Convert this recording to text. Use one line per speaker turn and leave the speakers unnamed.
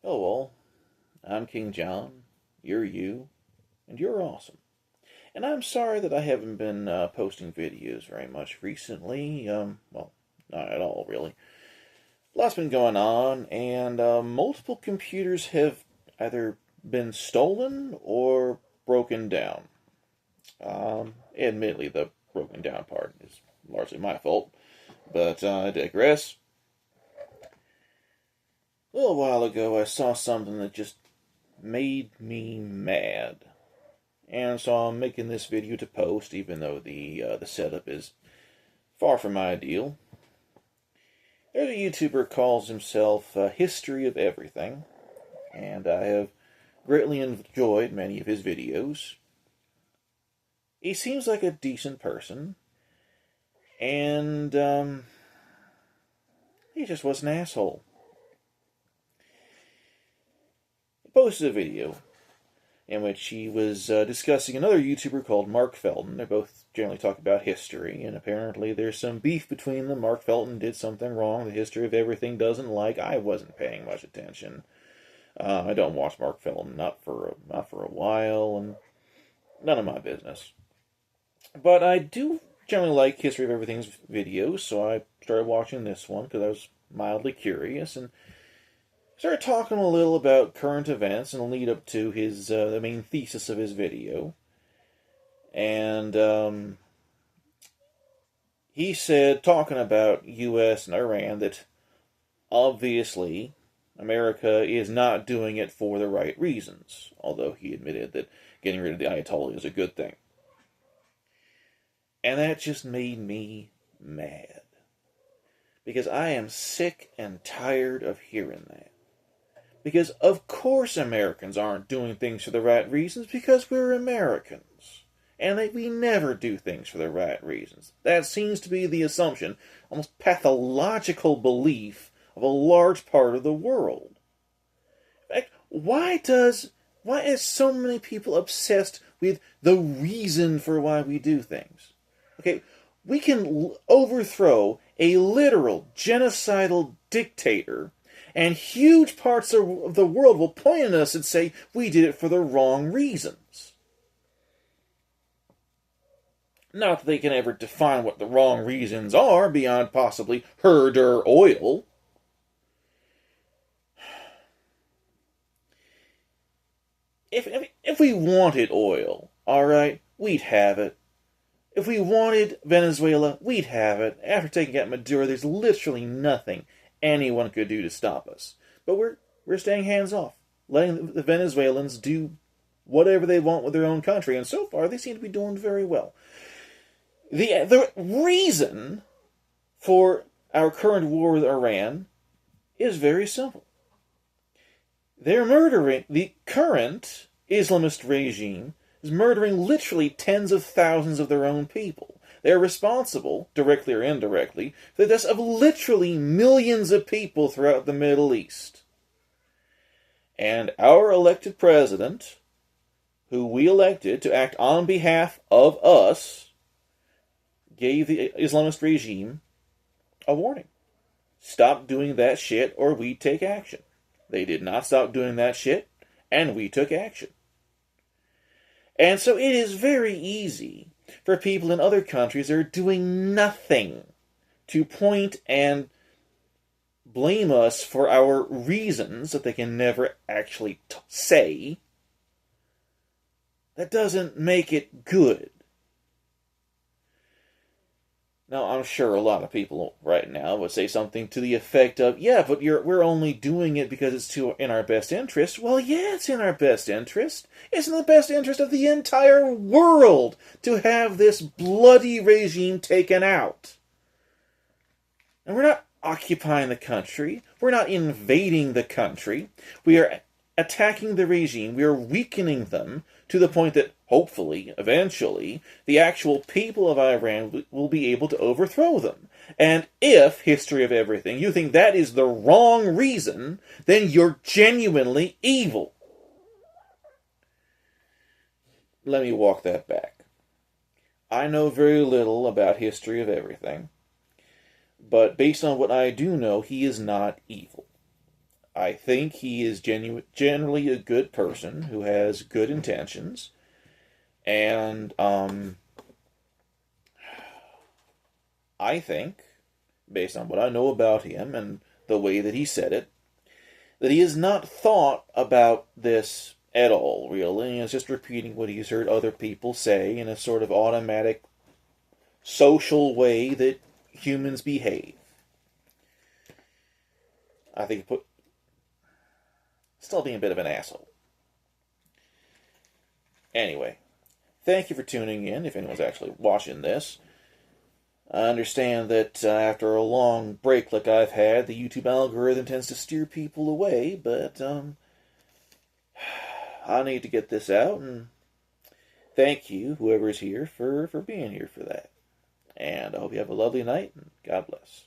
Oh well, I'm King John, you're you, and you're awesome. And I'm sorry that I haven't been posting videos very much recently. Well, not at all, really. Lots been going on, and multiple computers have either been stolen or broken down. Admittedly, the broken down part is largely my fault, but I digress. A little while ago, I saw something that just made me mad. And so I'm making this video to post, even though the setup is far from ideal. There's a YouTuber calls himself History of Everything, and I have greatly enjoyed many of his videos. He seems like a decent person, and he just was an asshole. He posted a video in which he was discussing another YouTuber called Mark Felton. They both generally talk about history, and apparently there's some beef between them. Mark Felton did something wrong the History of Everything doesn't like. I wasn't paying much attention. I don't watch Mark Felton, not for a while, and none of my business. But I do generally like History of Everything's videos, so I started watching this one because I was mildly curious, and started talking a little about current events and lead up to his the main thesis of his video. And he said, talking about U.S. and Iran, that obviously America is not doing it for the right reasons, although he admitted that getting rid of the Ayatollah is a good thing. And that just made me mad. Because I am sick and tired of hearing that. Because of course Americans aren't doing things for the right reasons, because we're Americans. And we never do things for the right reasons. That seems to be the assumption, almost pathological belief of a large part of the world. In fact, why is so many people obsessed with the reason for why we do things? Okay, we can overthrow a literal genocidal dictator, and huge parts of the world will point at us and say, we did it for the wrong reasons. Not that they can ever define what the wrong reasons are, beyond possibly herder oil. If we wanted oil, alright, we'd have it. If we wanted Venezuela, we'd have it. After taking out Maduro, there's literally nothing anyone could do to stop us. But we're staying hands off, letting the Venezuelans do whatever they want with their own country, and so far they seem to be doing very well. The reason for our current war with Iran is very simple. They're murdering, the current Islamist regime is murdering literally tens of thousands of their own people. They're responsible, directly or indirectly, for the deaths of literally millions of people throughout the Middle East. And our elected president, who we elected to act on behalf of us, gave the Islamist regime a warning. Stop doing that shit or we take action. They did not stop doing that shit, and we took action. And so it is very easy for people in other countries that are doing nothing to point and blame us for our reasons that they can never actually say. That doesn't make it good. Now, I'm sure a lot of people right now would say something to the effect of, yeah, but we're only doing it because it's in our best interest. Well, yeah, it's in our best interest. It's in the best interest of the entire world to have this bloody regime taken out. And we're not occupying the country. We're not invading the country. We are attacking the regime. We are weakening them to the point that, hopefully, eventually, the actual people of Iran will be able to overthrow them. And if, History of Everything, you think that is the wrong reason, then you're genuinely evil. Let me walk that back. I know very little about History of Everything, but based on what I do know, he is not evil. I think he is generally a good person who has good intentions. And I think, based on what I know about him and the way that he said it, that he has not thought about this at all, really. He's just repeating what he's heard other people say in a sort of automatic, social way that humans behave. I think still being a bit of an asshole. Anyway, thank you for tuning in, if anyone's actually watching this. I understand that after a long break like I've had, the YouTube algorithm tends to steer people away, but I need to get this out, and thank you, whoever's here, for being here for that. And I hope you have a lovely night, and God bless.